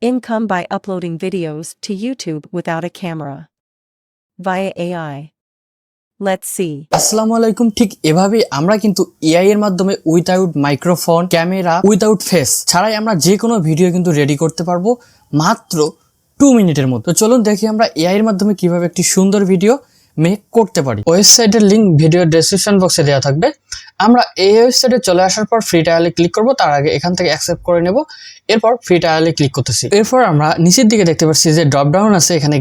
Income by uploading videos to YouTube without a camera. Via AI. Let's see. আসসালামু আলাইকুম। ঠিক এভাবেই আমরা কিন্তু এআই এর মাধ্যমে without microphone, camera, without face ছাড়াই আমরা যে কোনো ভিডিও কিন্তু রেডি করতে পারবো মাত্র 2 মিনিটের মধ্যে। তো চলুন দেখি আমরা এআই এর মাধ্যমে কিভাবে একটি সুন্দর ভিডিও মেক করতে পারি। ওয়েবসাইটের লিংক ভিডিও ডেসক্রিপশন বক্সে দেওয়া থাকবে। আমরা এই ওয়েবসাইটে চলে আসার পর ফ্রি ট্রায়ালে ক্লিক করব। তার আগে এখান থেকে অ্যাকসেপ্ট করে নেব, এরপর ফ্রি ট্রায়ালে ক্লিক করতেছি। এরপর আমরা নিচের দিকে দেখতে পাচ্ছি যে ড্রপ ডাউন আছে, এখানে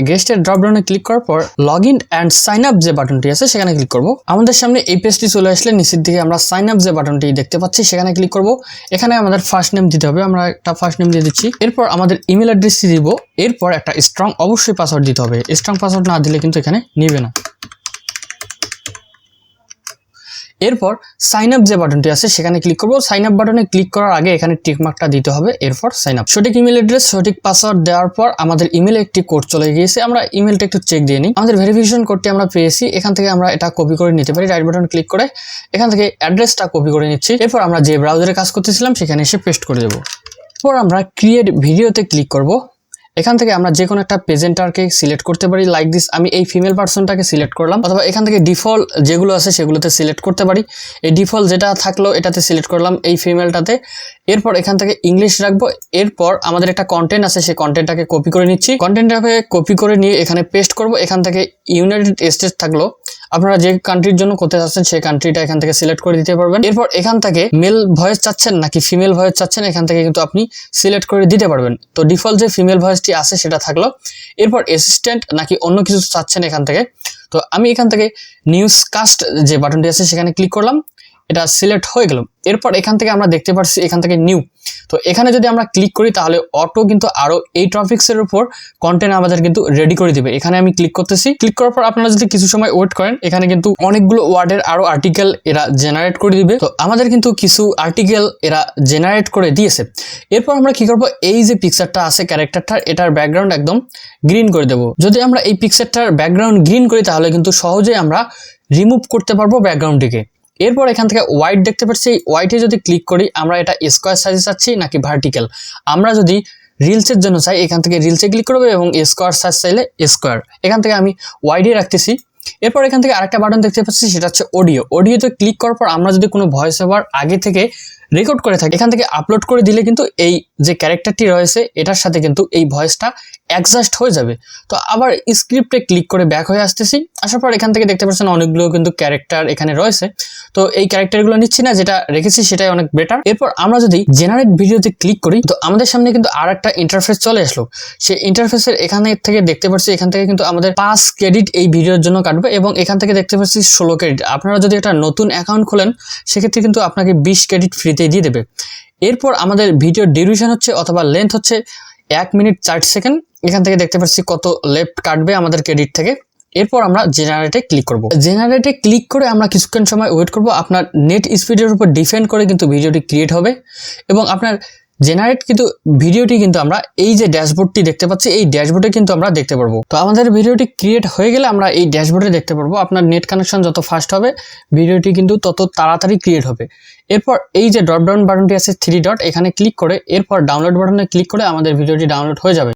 গেস্টের ড্রপ ডাউনে ক্লিক করার পর log in and sign up যে বাটনটি আছে সেখানে ক্লিক করব। আমাদের সামনে এই পেজটি চলে আসলে নিচের দিকে আমরা সাইন আপ যে বাটনটি দেখতে পাচ্ছি সেখানে ক্লিক করব। এখানে আমাদের ফার্স্ট নেম দিতে হবে, আমরা একটা ফার্স্ট নেম দিয়ে দিচ্ছি। এরপর আমাদের ইমেল অ্যাড্রেসটি দিব। এরপর একটা স্ট্রং অবশ্যই পাসওয়ার্ড দিতে হবে, স্ট্রং পাসওয়ার্ড না দিলে কিন্তু এখানে নিবে না। এরপর সাইন আপ যে বাটনটি আছে সেখানে ক্লিক করব। সাইন আপ বাটনে ক্লিক করার আগে এখানে টিক মার্কটা দিতে হবে। এরপর সাইন আপ, সঠিক ইমেল অ্যাড্রেস, সঠিক পাসওয়ার্ড দেওয়ার পর আমাদের ইমেলে একটি কোড চলে গিয়েছে। আমরা ইমেলটা একটু চেক দিয়ে নিই। আমাদের ভেরিফিকেশন কোডটি আমরা পেয়েছি। এখান থেকে আমরা এটা কপি করে নিতে পারি। রাইট বাটন ক্লিক করে এখান থেকে অ্যাড্রেসটা কপি করে নিচ্ছি। এরপর আমরা যে ব্রাউজারে কাজ করতেছিলাম সেখানে এসে পেস্ট করে দেবো। এরপর আমরা ক্রিয়েট ভিডিওতে ক্লিক করব। এখান থেকে আমরা যে কোনো একটা প্রেজেন্টারকে সিলেক্ট করতে পারি, লাইক দিস। আমি এই ফিমেল পার্সনটাকে সিলেক্ট করলাম, অথবা এখান থেকে ডিফল্ট যেগুলো আছে সেগুলোতে সিলেক্ট করতে পারি। এই ডিফল্ট যেটা থাকলো এটাতে সিলেক্ট করলাম, এই ফিমেলটাতে। এরপর এখান থেকে ইংলিশ রাখবো। এরপর আমাদের একটা কন্টেন্ট আছে, সেই কন্টেন্টটাকে কপি করে নিচ্ছি। কন্টেন্টটাকে কপি করে নিয়ে এখানে পেস্ট করব। এখান থেকে ইউনাইটেড স্টেটস থাকলো, আপনারা যে কান্ট্রির জন্য করতে চাচ্ছেন সেই কান্ট্রিটা এখান থেকে সিলেক্ট করে দিতে পারবেন। এরপর এখান থেকে মেল ভয়েস চাচ্ছেন নাকি ফিমেল ভয়েস চাচ্ছেন এখান থেকে কিন্তু আপনি সিলেক্ট করে দিতে পারবেন। তো ডিফল্ট যে ফিমেল ভয়েসটি আছে সেটা থাকলো। এরপর অ্যাসিস্ট্যান্ট নাকি অন্য কিছু চাচ্ছেন এখান থেকে। তো আমি এখান থেকে নিউজ কাস্ট যে বাটনটি আছে সেখানে ক্লিক করলাম, এটা সিলেক্ট হয়ে গেল। এরপর এখান থেকে আমরা দেখতে পাচ্ছি এখান থেকে নিউ। তো এখানে যদি আমরা ক্লিক করি তাহলে অটো কিন্তু আরো এই টপিক্সের উপর কন্টেন্ট আমাদের কিন্তু রেডি করে দিবে। এখানে আমি ক্লিক করতেছি। ক্লিক করার পর আপনারা যদি কিছু সময় ওয়েট করেন এখানে কিন্তু অনেকগুলো ওয়ার্ডের আরো আর্টিকেল এরা জেনারেট করে দিবে। তো আমাদের কিন্তু কিছু আর্টিকেল এরা জেনারেট করে দিয়েছে। এরপর আমরা কি করব, এই যে পিকচারটা আছে ক্যারেক্টারটার, এটার ব্যাকগ্রাউন্ড একদম গ্রিন করে দেব। যদি আমরা এই পিকচারটার ব্যাকগ্রাউন্ড গ্রিন করি তাহলে কিন্তু সহজেই আমরা রিমুভ করতে পারবো ব্যাকগ্রাউন্ডটিকে। এরপর এখান থেকে হোয়াইট দেখতে পাচ্ছি, হোয়াইটে যদি ক্লিক করি আমরা এটা স্কোয়ার সাইজে চাচ্ছি নাকি ভার্টিক্যাল। আমরা যদি রিলসের জন্য চাই এখান থেকে রিলসে ক্লিক করবো এবং স্কোয়ার সাইজ চাইলে স্কোয়ার। এখান থেকে আমি হোয়াইটে রাখতেছি। এরপর এখান থেকে আরেকটা বাটন দেখতে পাচ্ছি, সেটা হচ্ছে অডিও। অডিওতে ক্লিক করার পর আমরা যদি কোনো ভয়েস ওভার আগে থেকে রেকর্ড করে থাকি এখান থেকে আপলোড করে দিলে কিন্তু এই যে ক্যারেক্টারটি রয়েছে এটার সাথে কিন্তু এই ভয়েসটা অ্যাডজাস্ট হয়ে যাবে। তো আবার স্ক্রিপ্টে ক্লিক করে ব্যাক হয়ে আসতেছি। আসার পর এখান থেকে দেখতে পাচ্ছেন অনেকগুলো কিন্তু ক্যারেক্টার এখানে রয়েছে। তো এই ক্যারেক্টারগুলো নিচ্ছি না, যেটা রেখেছি সেটাই অনেক বেটার। এরপর আমরা যদি জেনারেট ভিডিওতে ক্লিক করি তো আমাদের সামনে কিন্তু আর একটা ইন্টারফেস চলে আসলো। সেই ইন্টারফেসের এখানে থেকে দেখতে পাচ্ছি এখান থেকে কিন্তু আমাদের 5 ক্রেডিট এই ভিডিওর জন্য কাটবে এবং এখান থেকে দেখতে পাচ্ছি 16 ক্রেডিট। আপনারা যদি একটা নতুন অ্যাকাউন্ট খোলেন সেক্ষেত্রে কিন্তু আপনাকে 20 ক্রেডিট ফ্রিতে দিয়ে দেবে। এরপর আমাদের ভিডিও ডিউরেশন হচ্ছে অথবা লেন্থ হচ্ছে 1 মিনিট 4 সেকেন্ড। এখান থেকে দেখতে পাচ্ছি কত লেফট কাটবে আমাদের ক্রেডিট থেকে। এরপর আমরা জেনারেটে ক্লিক করব। জেনারেটে ক্লিক করে আমরা কিছুক্ষণ সময় ওয়েট করব। আপনার নেট স্পিডের উপর ডিপেন্ড করে কিন্তু ভিডিওটি ক্রিয়েট হবে এবং আপনার জেনারেট কিন্তু ভিডিওটি কিন্তু আমরা এই যে ড্যাশবোর্ডটি দেখতে পাচ্ছি এই ড্যাশবোর্ডে কিন্তু আমরা দেখতে পারবো। তো আমাদের ভিডিওটি ক্রিয়েট হয়ে গেলে আমরা এই ড্যাশবোর্ডে দেখতে পারবো। আপনার নেট কানেকশন যত ফাস্ট হবে ভিডিওটি কিন্তু তত তাড়াতাড়ি ক্রিয়েট হবে। এরপর এই যে ড্রপ ডাউন বাটনটি আছে 3 ডট, এখানে ক্লিক করে এরপর ডাউনলোড বাটনে ক্লিক করে আমাদের ভিডিওটি ডাউনলোড হয়ে যাবে।